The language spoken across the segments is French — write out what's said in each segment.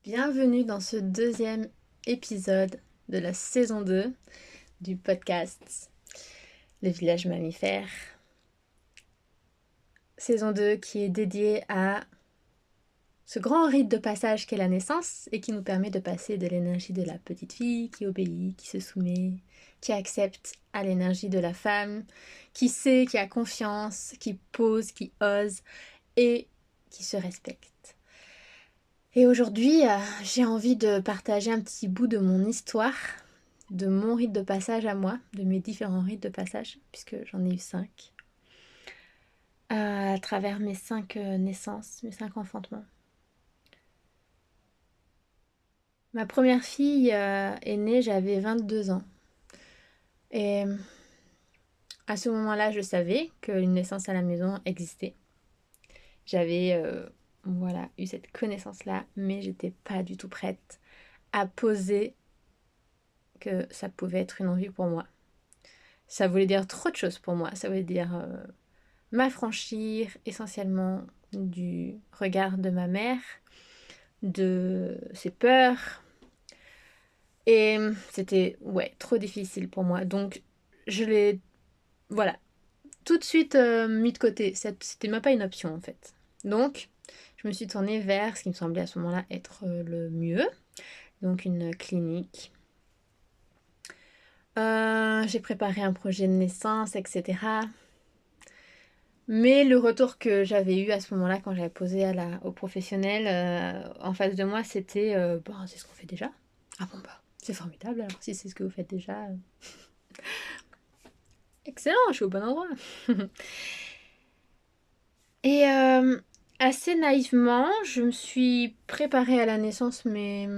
Bienvenue dans ce deuxième épisode de la saison 2 du podcast Le village mammifère. Saison 2 qui est dédiée à ce grand rite de passage qu'est la naissance et qui nous permet de passer de l'énergie de la petite fille qui obéit, qui se soumet, qui accepte, à l'énergie de la femme, qui sait, qui a confiance, qui pose, qui ose et qui se respecte. Et aujourd'hui, j'ai envie de partager un petit bout de mon histoire, de mon rite de passage à moi, de mes différents rites de passage, puisque j'en ai eu 5, à travers mes 5 naissances, mes 5 enfantements. Ma première fille est née, j'avais 22 ans. Et à ce moment-là, je savais qu'une naissance à la maison existait. J'avais eu cette connaissance-là, mais j'étais pas du tout prête à poser que ça pouvait être une envie pour moi. Ça voulait dire trop de choses pour moi. Ça voulait dire m'affranchir essentiellement du regard de ma mère, de ses peurs. Et c'était trop difficile pour moi. Donc je l'ai tout de suite mis de côté. C'était même pas une option en fait. Donc je me suis tournée vers ce qui me semblait à ce moment-là être le mieux. Donc une clinique. J'ai préparé un projet de naissance, etc. Mais le retour que j'avais eu à ce moment-là, quand j'avais posé au professionnel en face de moi, c'était c'est ce qu'on fait déjà. Ah bon, c'est formidable, alors si c'est ce que vous faites déjà. Excellent, je suis au bon endroit. Et assez naïvement, je me suis préparée à la naissance, mais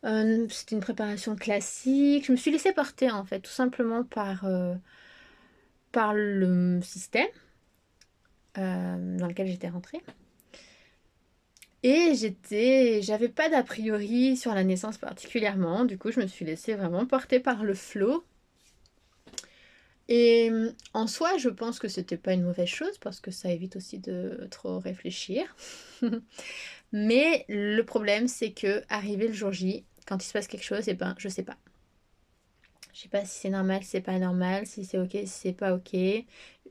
c'était une préparation classique. Je me suis laissée porter, en fait, tout simplement par le système dans lequel j'étais rentrée. Et j'avais pas d'a priori sur la naissance particulièrement. Du coup, je me suis laissée vraiment porter par le flow. Et en soi, je pense que c'était pas une mauvaise chose parce que ça évite aussi de trop réfléchir. Mais le problème, c'est que arrivé le jour J, quand il se passe quelque chose, je sais pas. Je sais pas si c'est normal, si c'est pas normal, si c'est ok, si c'est pas ok.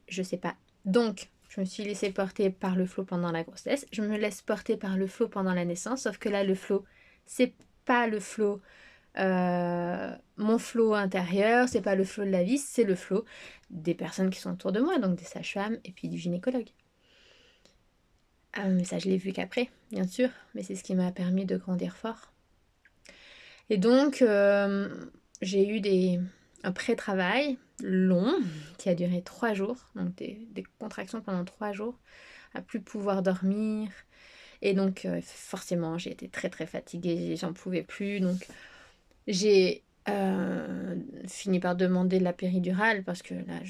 Je sais pas. Donc, je me suis laissée porter par le flow pendant la grossesse. Je me laisse porter par le flow pendant la naissance. Sauf que là, le flow, c'est pas le flow, mon flow intérieur, c'est pas le flow de la vie, c'est le flow des personnes qui sont autour de moi, donc des sages-femmes et puis du gynécologue. Mais ça, je l'ai vu qu'après, bien sûr. Mais c'est ce qui m'a permis de grandir fort. Et donc, j'ai eu un pré-travail long qui a duré 3 jours. Donc des contractions pendant 3 jours, à plus pouvoir dormir. Et donc, forcément, j'ai été très très fatiguée, j'en pouvais plus. Donc, j'ai fini par demander la péridurale parce que là,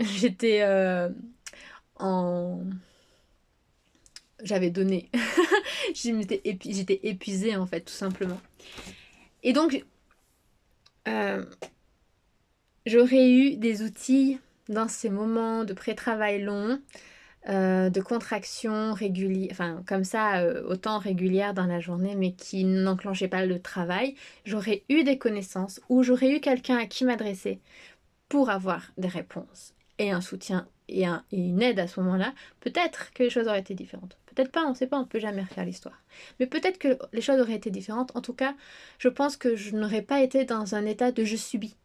j'étais en... J'avais donné. J'étais épuisée en fait, tout simplement. Et donc, euh, j'aurais eu des outils dans ces moments de pré-travail long, de contractions régulières, enfin comme ça, autant régulières dans la journée, mais qui n'enclenchaient pas le travail. J'aurais eu des connaissances ou j'aurais eu quelqu'un à qui m'adresser pour avoir des réponses et un soutien et une aide à ce moment-là. Peut-être que les choses auraient été différentes. Peut-être pas, on ne sait pas, on ne peut jamais refaire l'histoire. Mais peut-être que les choses auraient été différentes. En tout cas, je pense que je n'aurais pas été dans un état de je subis.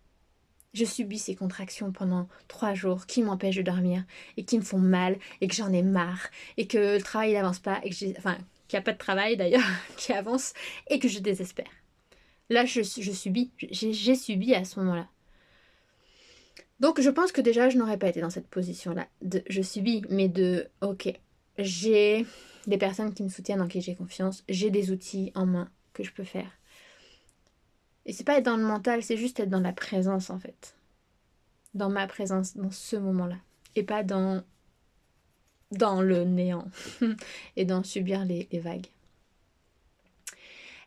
Je subis ces contractions pendant 3 jours qui m'empêchent de dormir et qui me font mal et que j'en ai marre et que le travail n'avance pas et que qu'il n'y a pas de travail d'ailleurs qui avance et que je désespère. Là, je subis. J'ai subi à ce moment-là. Donc je pense que déjà je n'aurais pas été dans cette position-là. Je subis, mais ok, j'ai des personnes qui me soutiennent, en qui j'ai confiance, j'ai des outils en main que je peux faire. Et c'est pas être dans le mental, c'est juste être dans la présence en fait. Dans ma présence, dans ce moment-là. Et pas dans le néant. Et dans subir les vagues.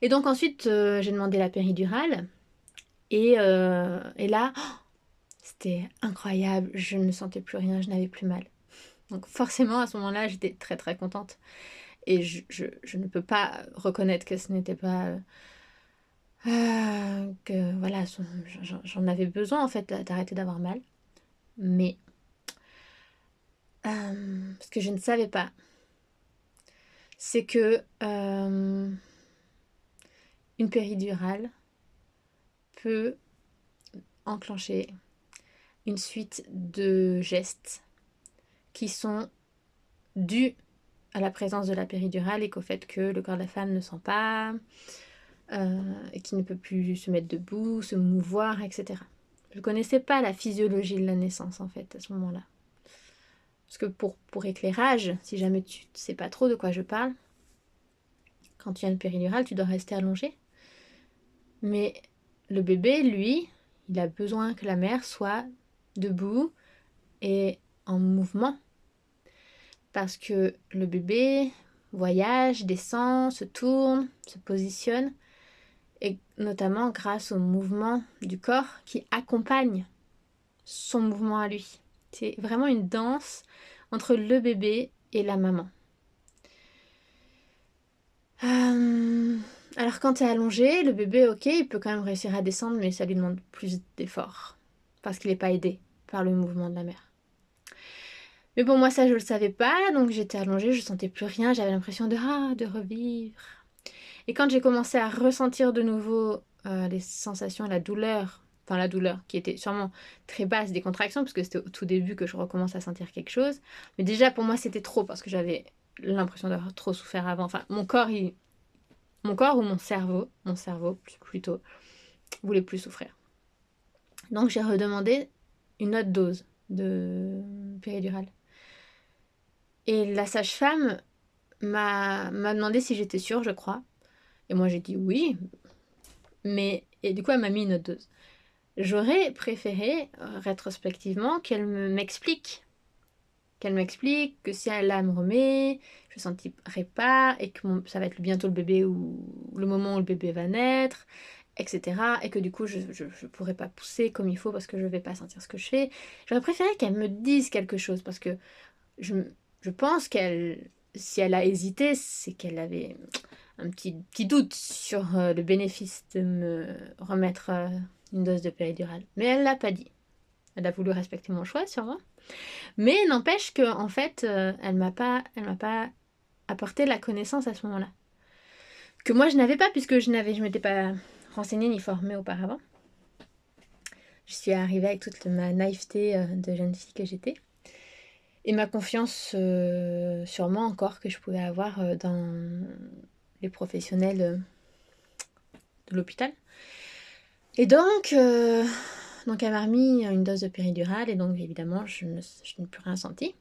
Et donc ensuite, j'ai demandé la péridurale. Et là, c'était incroyable. Je ne sentais plus rien, je n'avais plus mal. Donc forcément, à ce moment-là, j'étais très très contente. Et je ne peux pas reconnaître que ce n'était pas... que voilà, j'en avais besoin en fait d'arrêter d'avoir mal. Mais ce que je ne savais pas, c'est que une péridurale peut enclencher une suite de gestes qui sont dus à la présence de la péridurale et qu'au fait que le corps de la femme ne sent pas, et qu'il ne peut plus se mettre debout, se mouvoir, etc. Je ne connaissais pas la physiologie de la naissance en fait à ce moment-là. Parce que pour éclairage, si jamais tu ne sais pas trop de quoi je parle, quand tu as une péridurale, tu dois rester allongé. Mais le bébé, lui, il a besoin que la mère soit debout et en mouvement. Parce que le bébé voyage, descend, se tourne, se positionne, et notamment grâce au mouvement du corps qui accompagne son mouvement à lui. C'est vraiment une danse entre le bébé et la maman. Alors quand tu es allongé, le bébé, ok, il peut quand même réussir à descendre, mais ça lui demande plus d'efforts. Parce qu'il n'est pas aidé par le mouvement de la mère. Mais bon, moi ça je le savais pas, donc j'étais allongée, je sentais plus rien, j'avais l'impression de revivre. Et quand j'ai commencé à ressentir de nouveau les sensations, la douleur qui était sûrement très basse des contractions, parce que c'était au tout début que je recommence à sentir quelque chose. Mais déjà pour moi c'était trop, parce que j'avais l'impression d'avoir trop souffert avant. Enfin, mon corps ou mon cerveau plutôt, voulait plus souffrir. Donc j'ai redemandé une autre dose de péridurale. Et la sage-femme m'a demandé si j'étais sûre, je crois. Et moi j'ai dit oui. Et du coup elle m'a mis une autre dose. J'aurais préféré, rétrospectivement, qu'elle m'explique. Qu'elle m'explique que si elle là me remet, je ne sentirai pas, et que ça va être bientôt le bébé ou le moment où le bébé va naître, etc. Et que du coup, je ne pourrai pas pousser comme il faut parce que je ne vais pas sentir ce que je fais. J'aurais préféré qu'elle me dise quelque chose parce que je pense si elle a hésité, c'est qu'elle avait un petit doute sur le bénéfice de me remettre une dose de péridurale. Mais elle ne l'a pas dit. Elle a voulu respecter mon choix, sûrement. Mais n'empêche que en fait, elle m'a pas apporté la connaissance à ce moment-là. Que moi, je n'avais pas, puisque je m'étais pas renseignée ni formée auparavant. Je suis arrivée avec toute ma naïveté de jeune fille que j'étais. Et ma confiance sur moi encore que je pouvais avoir dans les professionnels de l'hôpital. Et donc elle m'a remis une dose de péridurale et donc évidemment je n'ai plus rien senti.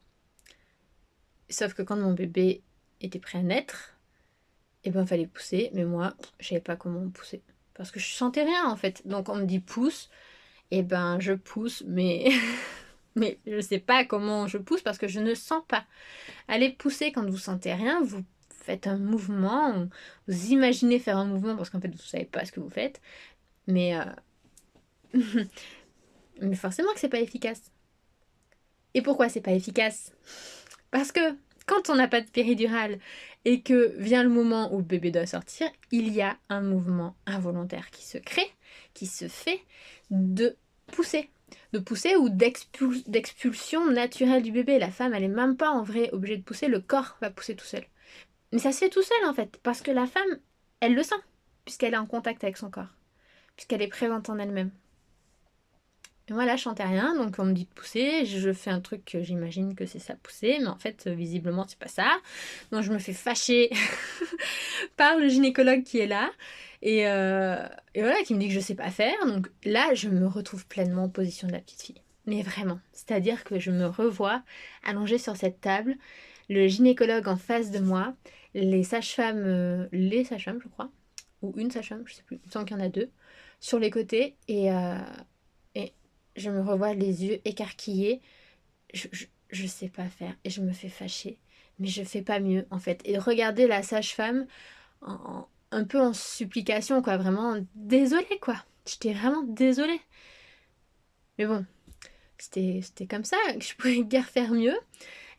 Sauf que quand mon bébé était prêt à naître, et ben il fallait pousser, mais moi je savais pas comment pousser. Parce que je sentais rien en fait. Donc on me dit pousse, et ben je pousse, mais mais je sais pas comment je pousse parce que je ne sens pas. Allez pousser quand vous sentez rien, vous faites un mouvement, vous imaginez faire un mouvement parce qu'en fait vous savez pas ce que vous faites, mais mais forcément que c'est pas efficace. Et pourquoi c'est pas efficace? Parce que quand on n'a pas de péridurale et que vient le moment où le bébé doit sortir, il y a un mouvement involontaire qui se crée, qui se fait de pousser. De pousser ou d'expulsion naturelle du bébé. La femme, elle n'est même pas en vrai obligée de pousser, le corps va pousser tout seul. Mais ça se fait tout seul en fait, parce que la femme, elle le sent, puisqu'elle est en contact avec son corps, puisqu'elle est présente en elle-même. Et moi là, je sentais rien, donc on me dit de pousser, je fais un truc que j'imagine que c'est ça pousser, mais en fait, visiblement, c'est pas ça. Donc je me fais fâcher par le gynécologue qui est là, et voilà, qui me dit que je sais pas faire. Donc là, je me retrouve pleinement en position de la petite fille. Mais vraiment, c'est-à-dire que je me revois allongée sur cette table, le gynécologue en face de moi, les sages-femmes, je crois, ou une sage-femme, je sais plus, il me semble qu'il y en a deux, sur les côtés, et je me revois les yeux écarquillés, je sais pas faire, et je me fais fâcher, mais je fais pas mieux en fait. Et regarder la sage-femme un peu en supplication, quoi, vraiment désolée, quoi. J'étais vraiment désolée. Mais bon, c'était comme ça, je pouvais guère faire mieux.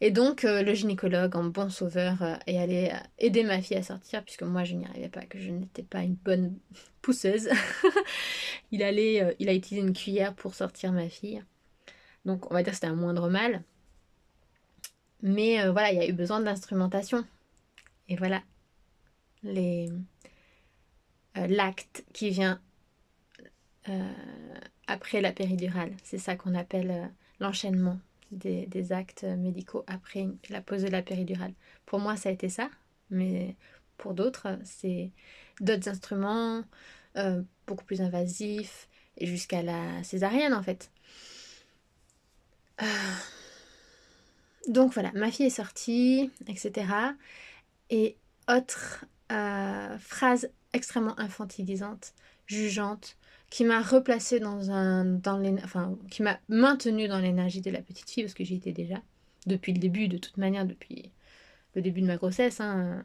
Et donc, le gynécologue, en bon sauveur, est allé aider ma fille à sortir, puisque moi, je n'y arrivais pas, que je n'étais pas une bonne pousseuse. Il a utilisé une cuillère pour sortir ma fille. Donc, on va dire que c'était un moindre mal. Mais voilà, il y a eu besoin d'instrumentation. Et voilà, l'acte qui vient euh, après la péridurale. C'est ça qu'on appelle l'enchaînement des actes médicaux après la pose de la péridurale. Pour moi, ça a été ça, mais pour d'autres, c'est d'autres instruments beaucoup plus invasifs et jusqu'à la césarienne en fait. Euh, donc voilà, ma fille est sortie, etc. Et autre phrase extrêmement infantilisante, jugeante, qui m'a replacée enfin, qui m'a maintenue dans l'énergie de la petite fille, parce que j'y étais déjà, depuis le début, de toute manière, depuis le début de ma grossesse. Hein.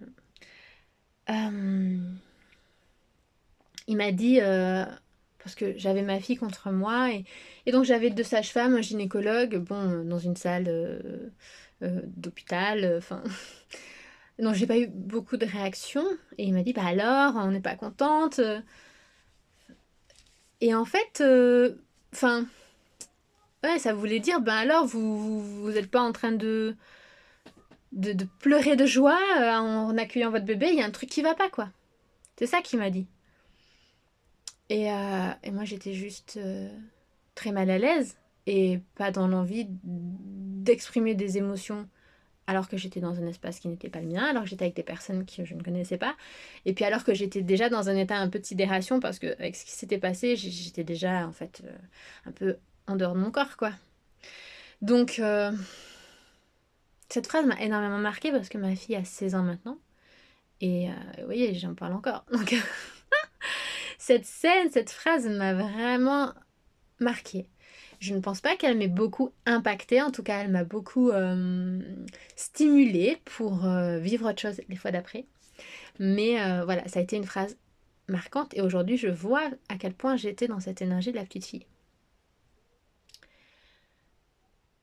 Il m'a dit, parce que j'avais ma fille contre moi, et donc j'avais 2 sages-femmes, un gynécologue, bon, dans une salle d'hôpital, enfin... Non, j'ai pas eu beaucoup de réactions. Et il m'a dit, bah alors, on n'est pas contente. Et en fait, enfin, ouais, ça voulait dire, ben alors, vous êtes pas en train de pleurer de joie en accueillant votre bébé, il y a un truc qui va pas, quoi. C'est ça qu'il m'a dit. Et moi, j'étais juste très mal à l'aise et pas dans l'envie d'exprimer des émotions alors que j'étais dans un espace qui n'était pas le mien, alors que j'étais avec des personnes que je ne connaissais pas, et puis alors que j'étais déjà dans un état un peu de sidération, parce que avec ce qui s'était passé, j'étais déjà en fait un peu en dehors de mon corps, quoi. Donc cette phrase m'a énormément marquée parce que ma fille a 16 ans maintenant, et vous voyez, j'en parle encore. Donc cette scène, cette phrase m'a vraiment marquée. Je ne pense pas qu'elle m'ait beaucoup impactée, en tout cas elle m'a beaucoup stimulée pour vivre autre chose les fois d'après. Mais voilà, ça a été une phrase marquante et aujourd'hui je vois à quel point j'étais dans cette énergie de la petite fille.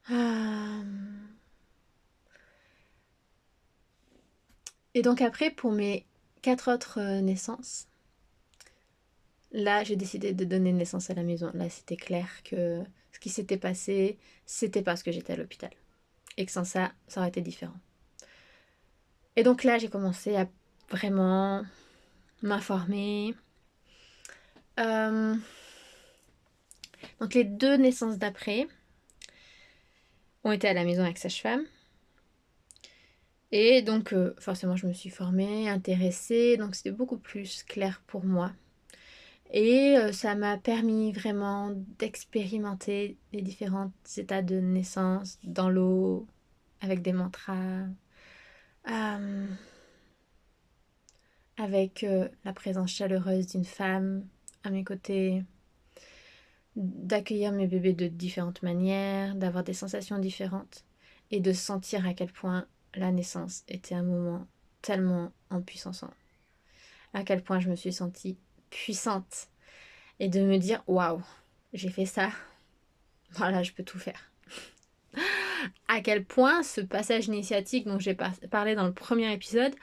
Euh, Et donc après, pour mes 4 autres naissances, là j'ai décidé de donner naissance à la maison. Là c'était clair que ce qui s'était passé, c'était parce que j'étais à l'hôpital. Et que sans ça, ça aurait été différent. Et donc là j'ai commencé à vraiment m'informer. Euh, Donc les 2 naissances d'après ont été à la maison avec sage-femme. Et donc forcément je me suis formée, intéressée, donc c'était beaucoup plus clair pour moi. Et ça m'a permis vraiment d'expérimenter les différents états de naissance dans l'eau, avec des mantras, euh, avec la présence chaleureuse d'une femme à mes côtés, d'accueillir mes bébés de différentes manières, d'avoir des sensations différentes et de sentir à quel point la naissance était un moment tellement impuissant, à quel point je me suis sentie puissante et de me dire waouh, j'ai fait ça, voilà, je peux tout faire. À quel point ce passage initiatique dont j'ai parlé dans le premier épisode,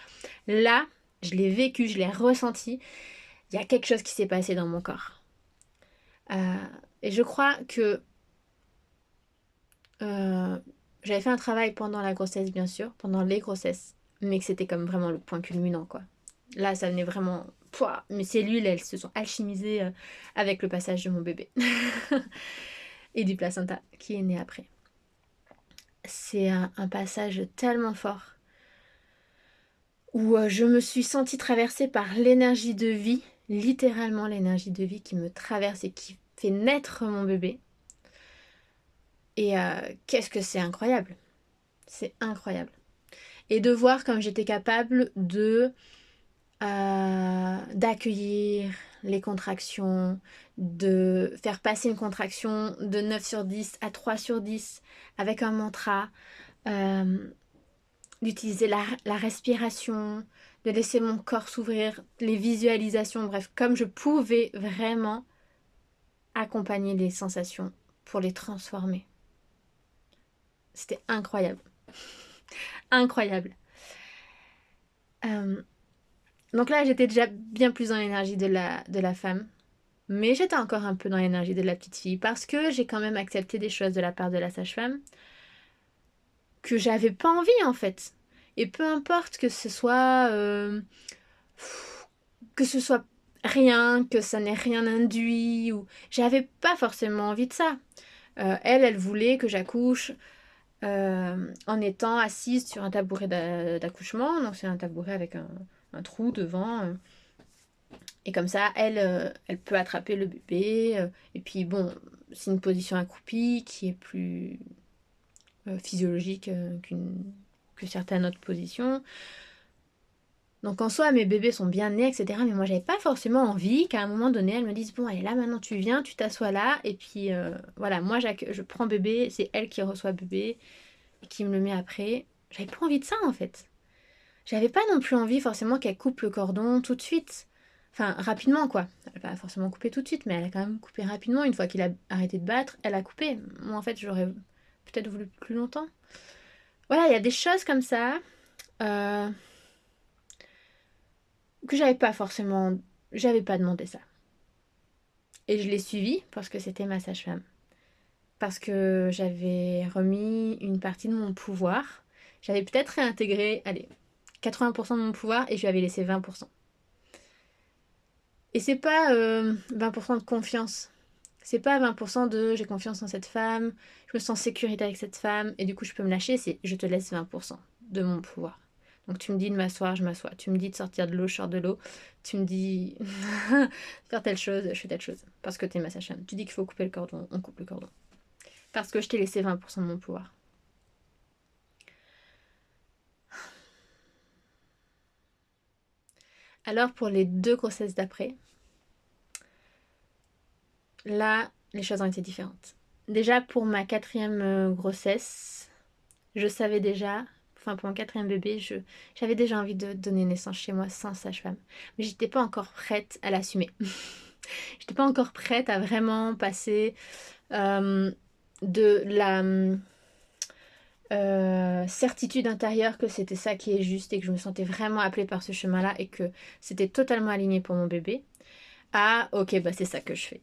là, je l'ai vécu, je l'ai ressenti, il y a quelque chose qui s'est passé dans mon corps. Et je crois que j'avais fait un travail pendant la grossesse, bien sûr, pendant les grossesses, mais que c'était comme vraiment le point culminant, quoi. Là, ça venait vraiment... Pouah, mes cellules, elles se sont alchimisées avec le passage de mon bébé. Et du placenta qui est né après. C'est un passage tellement fort où je me suis sentie traversée par l'énergie de vie, littéralement l'énergie de vie qui me traverse et qui fait naître mon bébé. Et qu'est-ce que c'est incroyable! C'est incroyable. Et de voir comme j'étais capable d'accueillir les contractions, de faire passer une contraction de 9 sur 10 à 3 sur 10 avec un mantra, d'utiliser la respiration, de laisser mon corps s'ouvrir, les visualisations, bref, comme je pouvais vraiment accompagner les sensations pour les transformer. C'était incroyable. Incroyable. Euh, donc là, j'étais déjà bien plus dans l'énergie de la femme. Mais j'étais encore un peu dans l'énergie de la petite fille parce que j'ai quand même accepté des choses de la part de la sage-femme que j'avais pas envie en fait. Et peu importe que ce soit rien, que ça n'ait rien induit ou j'avais pas forcément envie de ça. Elle voulait que j'accouche en étant assise sur un tabouret d'accouchement. Donc c'est un tabouret avec un trou devant. Et comme ça, elle peut attraper le bébé. Et puis bon, c'est une position accroupie qui est plus physiologique que certaines autres positions. Donc en soi, mes bébés sont bien nés, etc. Mais moi, j'avais pas forcément envie qu'à un moment donné, elle me dise, bon, allez, là, maintenant, tu viens, tu t'assois là. Et puis voilà, moi, je prends bébé, c'est elle qui reçoit bébé et qui me le met après. J'avais pas envie de ça, en fait. J'avais pas non plus envie forcément qu'elle coupe le cordon tout de suite. Enfin, rapidement, quoi. Elle a pas forcément coupé tout de suite, mais elle a quand même coupé rapidement. Une fois qu'il a arrêté de battre, elle a coupé. Moi, en fait, j'aurais peut-être voulu plus longtemps. Voilà, il y a des choses comme ça euh, que j'avais pas forcément... J'avais pas demandé ça. Et je l'ai suivi parce que c'était ma sage-femme. Parce que j'avais remis une partie de mon pouvoir. J'avais peut-être réintégré, allez, 80% de mon pouvoir et je lui avais laissé 20%. Et c'est pas 20% de confiance. C'est pas 20% de j'ai confiance en cette femme, je me sens en sécurité avec cette femme et du coup je peux me lâcher. C'est je te laisse 20% de mon pouvoir. Donc tu me dis de m'asseoir, je m'assois. Tu me dis de sortir de l'eau, je sors de l'eau. Tu me dis faire telle chose, je fais telle chose. Parce que t'es ma sage-femme. Tu dis qu'il faut couper le cordon, on coupe le cordon. Parce que je t'ai laissé 20% de mon pouvoir. Alors pour les 2 grossesses d'après, là les choses ont été différentes. Déjà pour ma 4e grossesse, je savais déjà, enfin pour mon 4e bébé, j'avais déjà envie de donner naissance chez moi sans sage-femme. Mais j'étais pas encore prête à l'assumer. J'étais pas encore prête à vraiment passer euh, de la certitude intérieure que c'était ça qui est juste et que je me sentais vraiment appelée par ce chemin-là et que c'était totalement aligné pour mon bébé. Ah ok, bah c'est ça que je fais.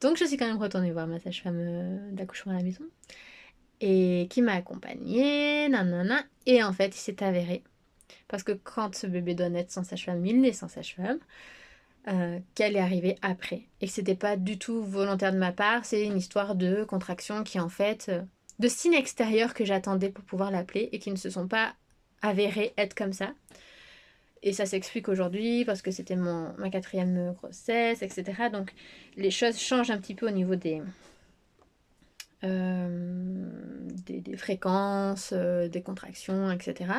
Donc je suis quand même retournée voir ma sage-femme d'accouchement à la maison et qui m'a accompagnée, nanana. Et en fait, il s'est avéré, parce que quand ce bébé doit naître sans sage-femme, il naît sans sage-femme, qu'elle est arrivée après. Et que c'était pas du tout volontaire de ma part, c'est une histoire de contraction qui en fait, de signes extérieurs que j'attendais pour pouvoir l'appeler et qui ne se sont pas avérés être comme ça. Et ça s'explique aujourd'hui parce que c'était ma 4e grossesse, etc. Donc les choses changent un petit peu au niveau des fréquences, des contractions, etc.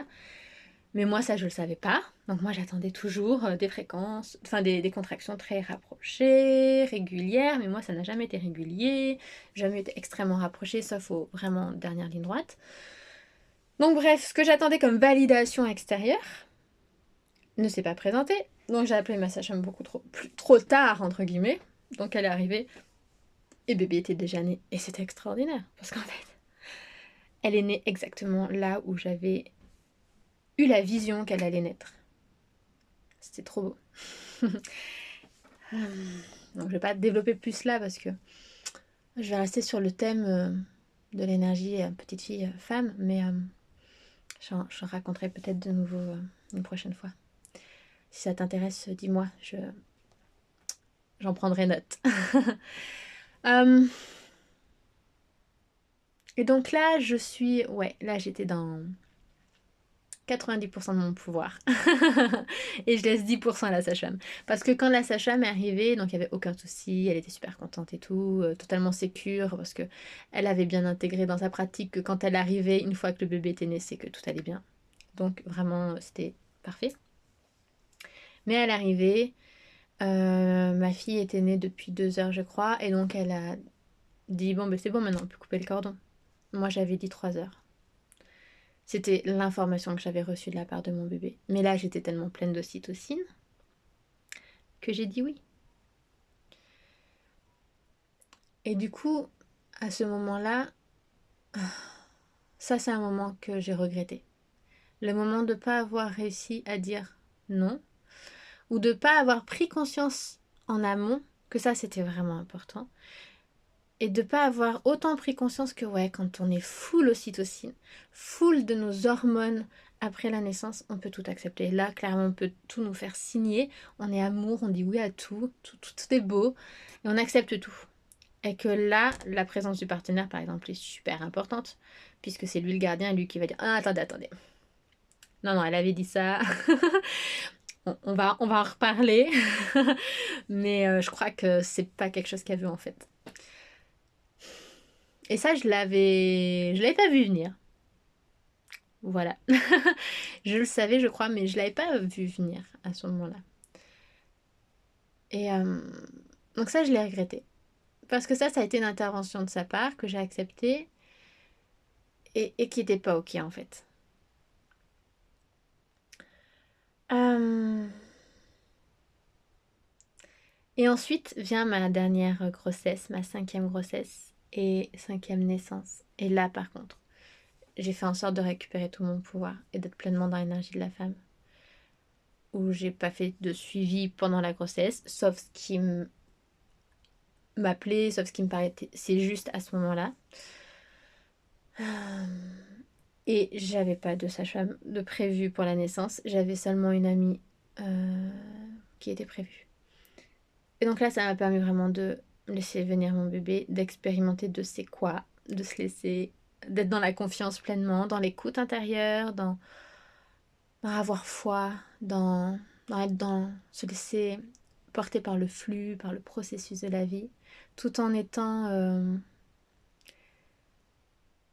Mais moi, ça, je le savais pas. Donc moi, j'attendais toujours des fréquences, enfin des contractions très rapprochées, régulières. Mais moi, ça n'a jamais été régulier, jamais été extrêmement rapproché, sauf aux vraiment dernières lignes droites. Donc bref, ce que j'attendais comme validation extérieure ne s'est pas présenté. Donc j'ai appelé ma sage-femme beaucoup trop tard, entre guillemets. Donc elle est arrivée et bébé était déjà né. Et c'était extraordinaire. Parce qu'en fait, elle est née exactement là où j'avais eu la vision qu'elle allait naître. C'était trop beau. Donc je vais pas développer plus là parce que je vais rester sur le thème de l'énergie petite fille femme, mais je raconterai peut-être de nouveau une prochaine fois. Si ça t'intéresse, dis-moi, j'en prendrai note. Et donc là, là j'étais dans 90% de mon pouvoir. Et je laisse 10% à la sage-femme. Parce que quand la sage-femme est arrivée, donc il n'y avait aucun souci, elle était super contente et tout, totalement sécure, parce que elle avait bien intégré dans sa pratique que quand elle arrivait, une fois que le bébé était né, c'est que tout allait bien. Donc vraiment, c'était parfait. Mais elle arrivait, ma fille était née depuis 2 heures, je crois, et donc elle a dit, bon, ben c'est bon, maintenant on peut couper le cordon. Moi, j'avais dit 3 heures. C'était l'information que j'avais reçue de la part de mon bébé. Mais là, j'étais tellement pleine d'ocytocine que j'ai dit oui. Et du coup, à ce moment-là, Ça, c'est un moment que j'ai regretté. Le moment de ne pas avoir réussi à dire non, ou de ne pas avoir pris conscience en amont que ça, c'était vraiment important. Et de ne pas avoir autant pris conscience que, ouais, quand on est full ocytocine, full de nos hormones après la naissance, on peut tout accepter. Là, clairement, on peut tout nous faire signer. On est amour, on dit oui à tout, tout est beau, et on accepte tout. Et que là, la présence du partenaire, par exemple, est super importante, puisque c'est lui le gardien, lui qui va dire ah, attendez. Non, non, elle avait dit ça. on va en reparler. Mais je crois que c'est pas quelque chose qu'elle veut en fait. Et ça, je l'avais pas vu venir. Voilà. Je le savais, je crois, mais je l'avais pas vu venir à ce moment-là. Et donc ça, je l'ai regretté. Parce que ça a été une intervention de sa part que j'ai acceptée et qui n'était pas ok en fait. Et ensuite vient ma dernière grossesse, ma 5e grossesse et 5e naissance. Et là, par contre, j'ai fait en sorte de récupérer tout mon pouvoir et d'être pleinement dans l'énergie de la femme. Où j'ai pas fait de suivi pendant la grossesse, sauf ce qui m'appelait, sauf ce qui me paraissait c'est juste à ce moment-là. Et j'avais pas de sage-femme de prévu pour la naissance, j'avais seulement une amie qui était prévue. Et donc là, ça m'a permis vraiment de laisser venir mon bébé, d'expérimenter de c'est quoi, de se laisser, d'être dans la confiance pleinement, dans l'écoute intérieure, dans avoir foi, dans être dans se laisser porter par le flux, par le processus de la vie, tout en étant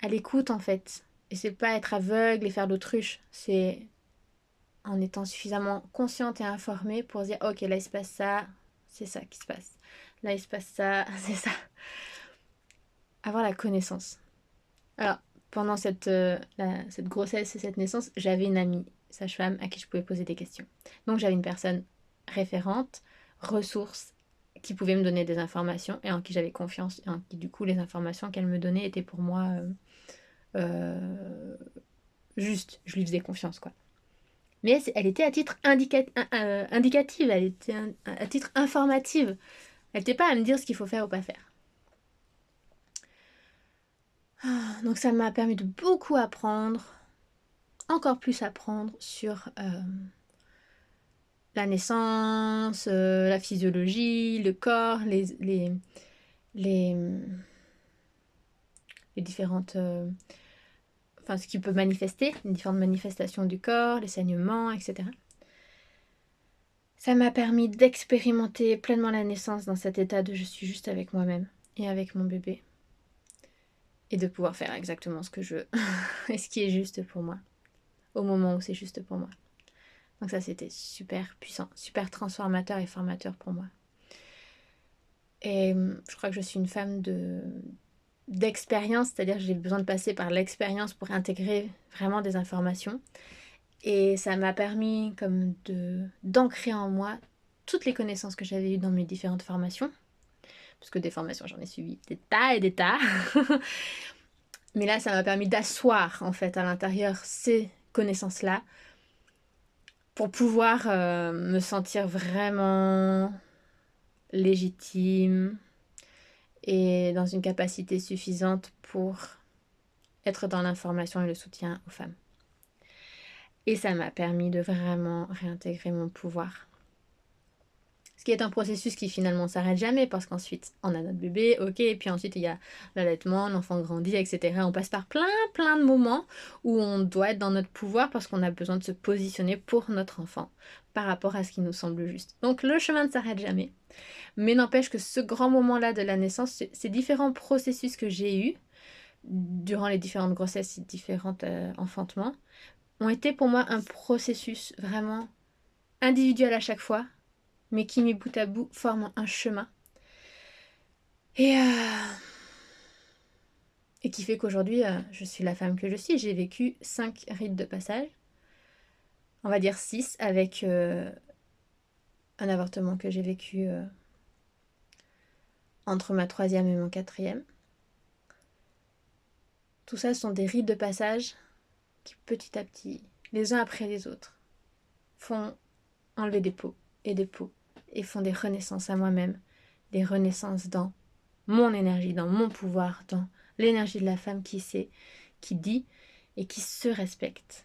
à l'écoute en fait. Et c'est pas être aveugle et faire l'autruche, c'est en étant suffisamment consciente et informée pour dire ok là il se passe ça, c'est ça qui se passe. Là il se passe ça, c'est ça. Avoir la connaissance. Alors pendant cette grossesse et cette naissance, j'avais une amie sage-femme à qui je pouvais poser des questions. Donc j'avais une personne référente, ressource, qui pouvait me donner des informations et en qui j'avais confiance et en qui du coup les informations qu'elle me donnait étaient pour moi juste, je lui faisais confiance quoi. Mais elle était à titre indicative, elle était à titre informative. Elle n'était pas à me dire ce qu'il faut faire ou pas faire. Donc ça m'a permis de beaucoup apprendre, encore plus apprendre sur la naissance, la physiologie, le corps, les différentes... enfin, ce qui peut manifester, les différentes manifestations du corps, les saignements, etc. Ça m'a permis d'expérimenter pleinement la naissance dans cet état de je suis juste avec moi-même et avec mon bébé. Et de pouvoir faire exactement ce que je veux et ce qui est juste pour moi, au moment où c'est juste pour moi. Donc ça, c'était super puissant, super transformateur et formateur pour moi. Et je crois que je suis une femme d'expérience, c'est-à-dire que j'ai besoin de passer par l'expérience pour intégrer vraiment des informations. Et ça m'a permis comme d'ancrer en moi toutes les connaissances que j'avais eues dans mes différentes formations. Parce que des formations, j'en ai suivi des tas et des tas. Mais là, ça m'a permis d'asseoir en fait à l'intérieur ces connaissances-là pour pouvoir me sentir vraiment légitime et dans une capacité suffisante pour être dans l'information et le soutien aux femmes. Et ça m'a permis de vraiment réintégrer mon pouvoir. Ce qui est un processus qui finalement ne s'arrête jamais parce qu'ensuite on a notre bébé, ok, et puis ensuite il y a l'allaitement, l'enfant grandit, etc. On passe par plein de moments où on doit être dans notre pouvoir parce qu'on a besoin de se positionner pour notre enfant par rapport à ce qui nous semble juste. Donc le chemin ne s'arrête jamais. Mais n'empêche que ce grand moment-là de la naissance, ces différents processus que j'ai eus durant les différentes grossesses et différents enfantements, ont été pour moi un processus vraiment individuel à chaque fois, mais qui, mis bout à bout, forment un chemin. Et qui fait qu'aujourd'hui, je suis la femme que je suis. J'ai vécu 5 rites de passage. On va dire 6 avec un avortement que j'ai vécu entre ma 3e et mon 4e. Tout ça sont des rites de passage qui petit à petit, les uns après les autres, font enlever des peaux et font des renaissances à moi-même, des renaissances dans mon énergie, dans mon pouvoir, dans l'énergie de la femme qui sait, qui dit et qui se respecte.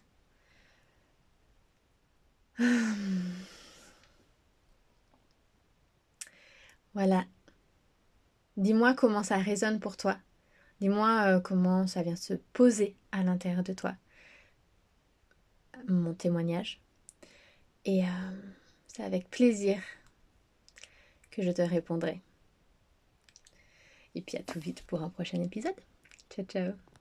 Voilà. Dis-moi comment ça résonne pour toi. Dis-moi comment ça vient se poser à l'intérieur de toi. Mon témoignage. Et c'est avec plaisir que je te répondrai. Et puis à tout vite pour un prochain épisode. Ciao, ciao.